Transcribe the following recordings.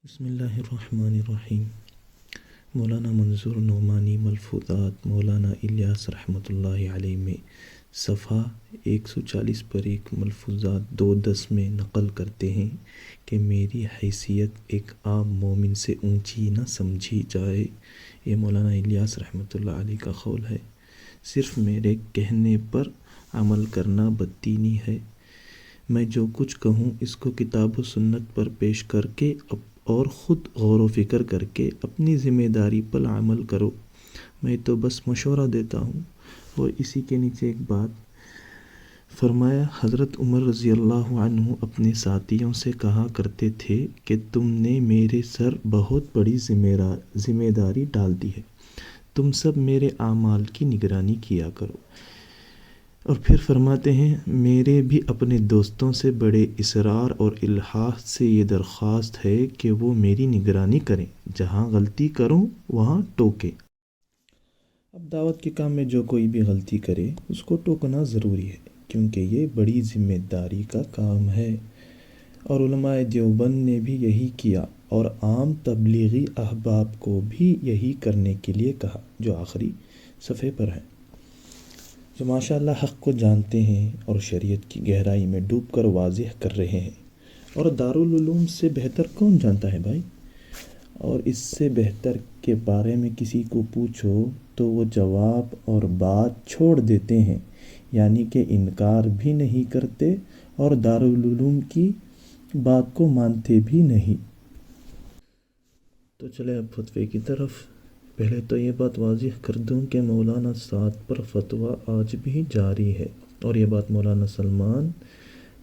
بسم اللہ الرحمن الرحیم۔ مولانا منظور نعمانی ملفوظات مولانا الیاس رحمۃ اللہ علیہ میں صفحہ 140 پر ایک ملفوظات 2:10 میں نقل کرتے ہیں کہ میری حیثیت ایک عام مومن سے اونچی نہ سمجھی جائے۔ یہ مولانا الیاس رحمۃ اللہ علیہ کا قول ہے۔ صرف میرے کہنے پر عمل کرنا بددینی ہے۔ میں جو کچھ کہوں اس کو کتاب و سنت پر پیش کر کے اور خود غور و فکر کر کے اپنی ذمہ داری پر عمل کرو۔ میں تو بس مشورہ دیتا ہوں۔ اور اسی کے نیچے ایک بات فرمایا، حضرت عمر رضی اللہ عنہ اپنے ساتھیوں سے کہا کرتے تھے کہ تم نے میرے سر بہت بڑی ذمہ داری ڈال دی ہے، تم سب میرے اعمال کی نگرانی کیا کرو۔ اور پھر فرماتے ہیں، میرے بھی اپنے دوستوں سے بڑے اصرار اور الحاح سے یہ درخواست ہے کہ وہ میری نگرانی کریں، جہاں غلطی کروں وہاں ٹوکیں۔ اب دعوت کے کام میں جو کوئی بھی غلطی کرے اس کو ٹوکنا ضروری ہے، کیونکہ یہ بڑی ذمہ داری کا کام ہے۔ اور علماء دیوبند نے بھی یہی کیا اور عام تبلیغی احباب کو بھی یہی کرنے کے لیے کہا، جو آخری صفحے پر ہیں، جو ماشاء اللہ حق کو جانتے ہیں اور شریعت کی گہرائی میں ڈوب کر واضح کر رہے ہیں۔ اور دارالعلوم سے بہتر کون جانتا ہے بھائی؟ اور اس سے بہتر کے بارے میں کسی کو پوچھو تو وہ جواب اور بات چھوڑ دیتے ہیں، یعنی کہ انکار بھی نہیں کرتے اور دارالعلوم کی بات کو مانتے بھی نہیں۔ تو چلے اب فتوے کی طرف۔ پہلے تو یہ بات واضح کر دوں کہ مولانا سعد پر فتویٰ آج بھی جاری ہے، اور یہ بات مولانا سلمان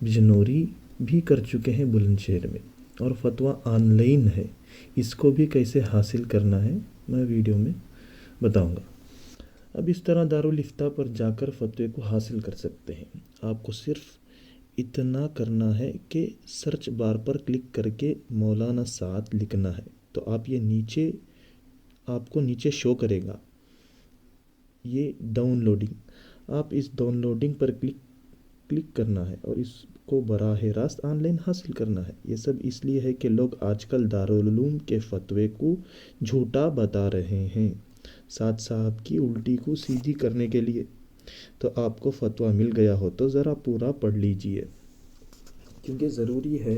بجنوری بھی کر چکے ہیں بلند شہر میں، اور فتویٰ آن لائن ہے۔ اس کو بھی کیسے حاصل کرنا ہے میں ویڈیو میں بتاؤں گا۔ اب اس طرح دارالافتاء پر جا کر فتوے کو حاصل کر سکتے ہیں۔ آپ کو صرف اتنا کرنا ہے کہ سرچ بار پر کلک کر کے مولانا سعد لکھنا ہے، تو آپ کو نیچے شو کرے گا یہ ڈاؤن لوڈنگ۔ آپ اس ڈاؤن لوڈنگ پر کلک کرنا ہے اور اس کو براہ راست آن لائن حاصل کرنا ہے۔ یہ سب اس لیے ہے کہ لوگ آج کل دارالعلوم کے فتوے کو جھوٹا بتا رہے ہیں، سعد صاحب کی الٹی کو سیدھی کرنے کے لیے۔ تو آپ کو فتویٰ مل گیا ہو تو ذرا پورا پڑھ لیجئے، کیونکہ ضروری ہے۔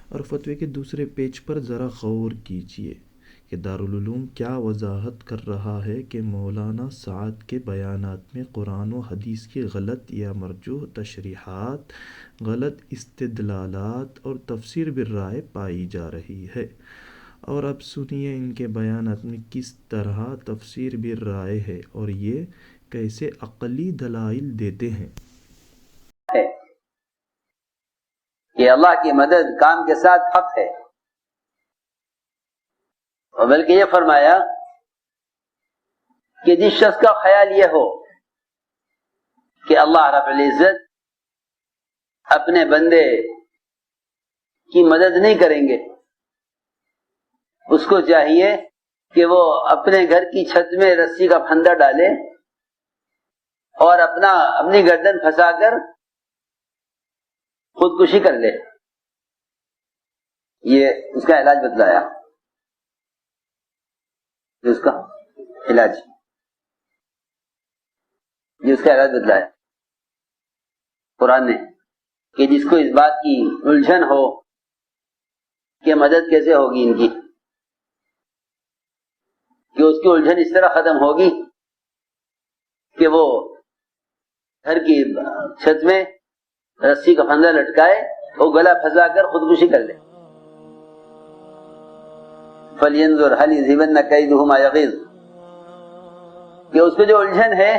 اور فتوے کے دوسرے پیج پر ذرا غور کیجئے کہ دارالعلوم کیا وضاحت کر رہا ہے کہ مولانا سعد کے بیانات میں قرآن و حدیث کی غلط یا مرجوح تشریحات، غلط استدلالات اور تفسیر بالرائے پائی جا رہی ہے۔ اور اب سنیے ان کے بیانات میں کس طرح تفسیر بالرائے ہے اور یہ کیسے عقلی دلائل دیتے ہیں۔ کہ اللہ کی مدد کام کے ساتھ حق ہے، اور بلکہ یہ فرمایا کہ جس شخص کا خیال یہ ہو کہ اللہ رب العزت اپنے بندے کی مدد نہیں کریں گے، اس کو چاہیے کہ وہ اپنے گھر کی چھت میں رسی کا پھندا ڈالے اور اپنی گردن پھنسا کر خودکشی کر لے۔ یہ اس کا علاج بتلایا، اس کا علاج بتلایا قرآن نے، کہ جس کو اس بات کی الجھن ہو کہ مدد کیسے ہوگی ان کی، کہ اس کی الجھن اس طرح ختم ہوگی کہ وہ گھر کی چھت میں رسی کا پھندا لٹکائے، وہ گلا پھنسا کر خودکشی کر لے۔ فَلْيَنظُرْ هَلْ يُذْهِبَنَّ كَيْدُهُ مَا يَغِيظُ، کہ اس کو جو الجھن ہے۔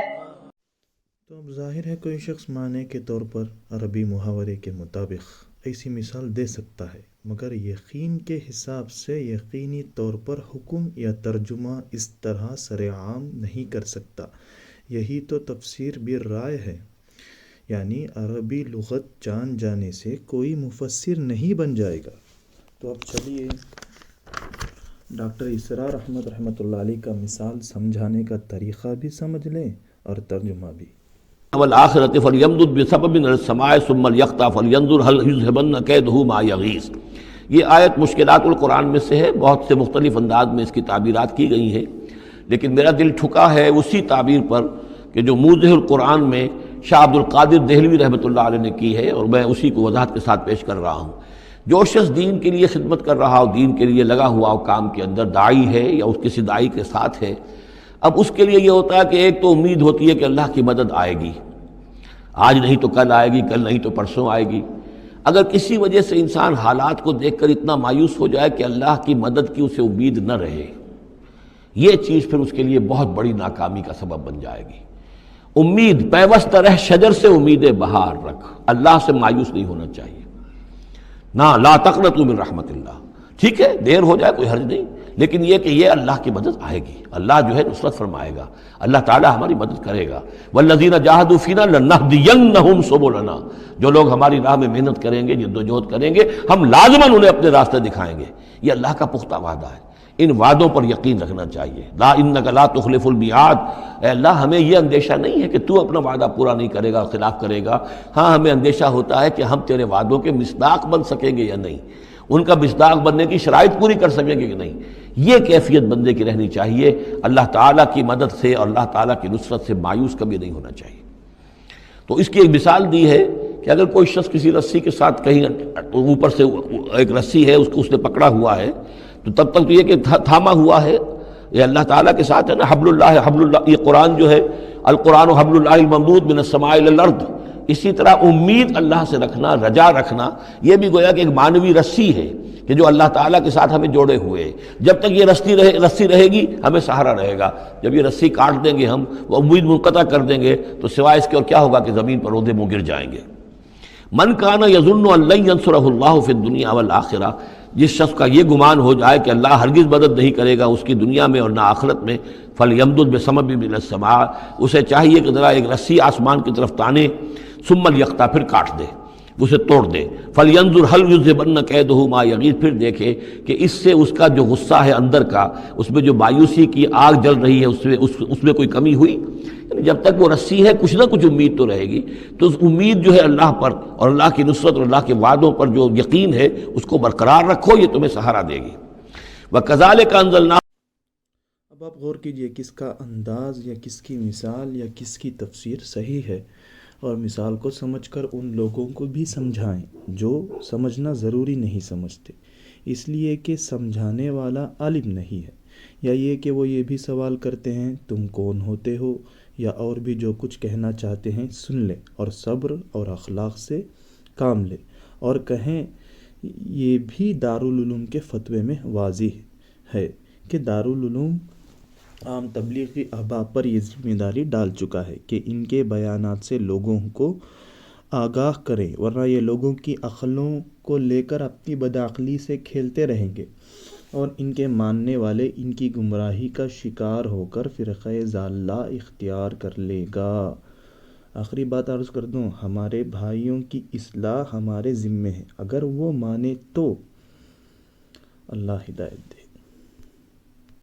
تو اب ظاہر ہے کوئی شخص معنی کے طور پر عربی محاورے کے مطابق ایسی مثال دے سکتا ہے، مگر یقین کے حساب سے یقینی طور پر حکم یا ترجمہ اس طرح سرعام نہیں کر سکتا۔ یہی تو تفسیر بالرائے ہے، یعنی عربی لغت جان جانے سے کوئی مفسر نہیں بن جائے گا۔ تو اب چلیے ڈاکٹر اسرار احمد رحمۃ اللہ علیہ کا مثال سمجھانے کا طریقہ بھی سمجھ لیں اور ترجمہ بھی۔ والآخرة فلیمدد بسبب إلى السماء ثم لیقطع فلینظر هل یذهبن کیدہ ما یغیظ۔ یہ آیت مشکلات القرآن میں سے ہے، بہت سے مختلف انداز میں اس کی تعبیرات کی گئی ہیں، لیکن میرا دل ٹھکا ہے اسی تعبیر پر کہ جو موضح القرآن میں شاہ عبد القادر دہلوی رحمۃ اللہ علیہ نے کی ہے، اور میں اسی کو وضاحت کے ساتھ پیش کر رہا ہوں۔ جو شخص دین کے لیے خدمت کر رہا ہو، دین کے لیے لگا ہوا ہو، کام کے اندر داعی ہے یا اس کسی داعی کے ساتھ ہے، اب اس کے لیے یہ ہوتا ہے کہ ایک تو امید ہوتی ہے کہ اللہ کی مدد آئے گی، آج نہیں تو کل آئے گی، کل نہیں تو پرسوں آئے گی۔ اگر کسی وجہ سے انسان حالات کو دیکھ کر اتنا مایوس ہو جائے کہ اللہ کی مدد کی اسے امید نہ رہے، یہ چیز پھر اس کے لیے بہت بڑی ناکامی کا سبب بن جائے گی۔ امید پیوست رہ شجر سے امید بہار رکھ، اللہ سے مایوس نہیں ہونا چاہیے۔ نہ لا تقنطوا من رحمت اللہ، ٹھیک ہے دیر ہو جائے کوئی حرج نہیں، لیکن یہ کہ یہ اللہ کی مدد آئے گی، اللہ جو ہے نصرت فرمائے گا، اللہ تعالیٰ ہماری مدد کرے گا۔ والذین جاہدوا فینا لنہدینہم سبلنا، جو لوگ ہماری راہ میں محنت کریں گے، جدوجہد کریں گے، ہم لازماً انہیں اپنے راستے دکھائیں گے۔ یہ اللہ کا پختہ وعدہ ہے، ان وعدوں پر یقین رکھنا چاہیے۔ لا انک لا تخلف المیعاد، اے اللہ ہمیں یہ اندیشہ نہیں ہے کہ تو اپنا وعدہ پورا نہیں کرے گا، خلاف کرے گا، ہاں ہمیں اندیشہ ہوتا ہے کہ ہم تیرے وعدوں کے مصداق بن سکیں گے یا نہیں، ان کا مصداق بننے کی شرائط پوری کر سکیں گے کہ نہیں۔ یہ کیفیت بندے کی رہنی چاہیے، اللہ تعالیٰ کی مدد سے اور اللہ تعالیٰ کی نصرت سے مایوس کبھی نہیں ہونا چاہیے۔ تو اس کی ایک مثال دی ہے کہ اگر کوئی شخص کسی رسی کے ساتھ کہیں اوپر سے ایک رسی ہے اس کو اس نے پکڑا ہوا ہے، تو تب تک تو یہ کہ تھاما ہوا ہے، یہ اللہ تعالیٰ کے ساتھ ہے نا، حبل اللہ حبل اللہ، یہ قرآن جو ہے القرآن حبل اللہ الممدود من السماء الی الارض، اسی طرح امید اللہ سے رکھنا، رجا رکھنا، یہ بھی گویا کہ ایک معنوی رسی ہے کہ جو اللہ تعالیٰ کے ساتھ ہمیں جوڑے ہوئے ہے۔ جب تک یہ رسی رہے گی ہمیں سہارا رہے گا، جب یہ رسی کاٹ دیں گے ہم، وہ امید منقطع کر دیں گے، تو سوائے اس کے اور کیا ہوگا کہ زمین پر رودے منہ گر جائیں گے۔ من کان یظن ان لن ینصرہ اللہ فی الدنیا والآخرہ، جس شخص کا یہ گمان ہو جائے کہ اللہ ہرگز مدد نہیں کرے گا اس کی دنیا میں اور نہ آخرت میں، فلیمدد بسبب من السماء، اسے چاہیے کہ ذرا ایک رسی آسمان کی طرف تانے، ثم الیقطع، پھر کاٹ دے، اسے توڑ دے، فلینظر هل یذهبن کیدہ ما یغیظ، پھر دیکھے کہ اس سے اس کا جو غصہ ہے اندر کا، اس میں جو مایوسی کی آگ جل رہی ہے اس میں کوئی کمی ہوئی۔ یعنی جب تک وہ رسی ہے کچھ نہ کچھ امید تو رہے گی، تو اس امید جو ہے اللہ پر اور اللہ کی نصرت اور اللہ کے وعدوں پر جو یقین ہے اس کو برقرار رکھو، یہ تمہیں سہارا دے گی۔ وَكَذَلِكَ أَنزَلْنَا، اب آپ غور کیجئے کس کا انداز یا کس کی مثال یا کس کی تفسیر صحیح ہے، اور مثال کو سمجھ کر ان لوگوں کو بھی سمجھائیں جو سمجھنا ضروری نہیں سمجھتے، اس لیے کہ سمجھانے والا عالم نہیں ہے، یا یہ کہ وہ یہ بھی سوال کرتے ہیں تم کون ہوتے ہو، یا اور بھی جو کچھ کہنا چاہتے ہیں سن لیں اور صبر اور اخلاق سے کام لیں، اور کہیں یہ بھی دارالعلوم کے فتوے میں واضح ہے کہ دارالعلوم عام تبلیغی احباب پر یہ ذمہ داری ڈال چکا ہے کہ ان کے بیانات سے لوگوں کو آگاہ کریں، ورنہ یہ لوگوں کی عقلوں کو لے کر اپنی بدعقلی سے کھیلتے رہیں گے، اور ان کے ماننے والے ان کی گمراہی کا شکار ہو کر فرقہ ضالہ اختیار کر لے گا۔ آخری بات عرض کر دوں، ہمارے بھائیوں کی اصلاح ہمارے ذمے ہے، اگر وہ مانے تو۔ اللہ ہدایت دے۔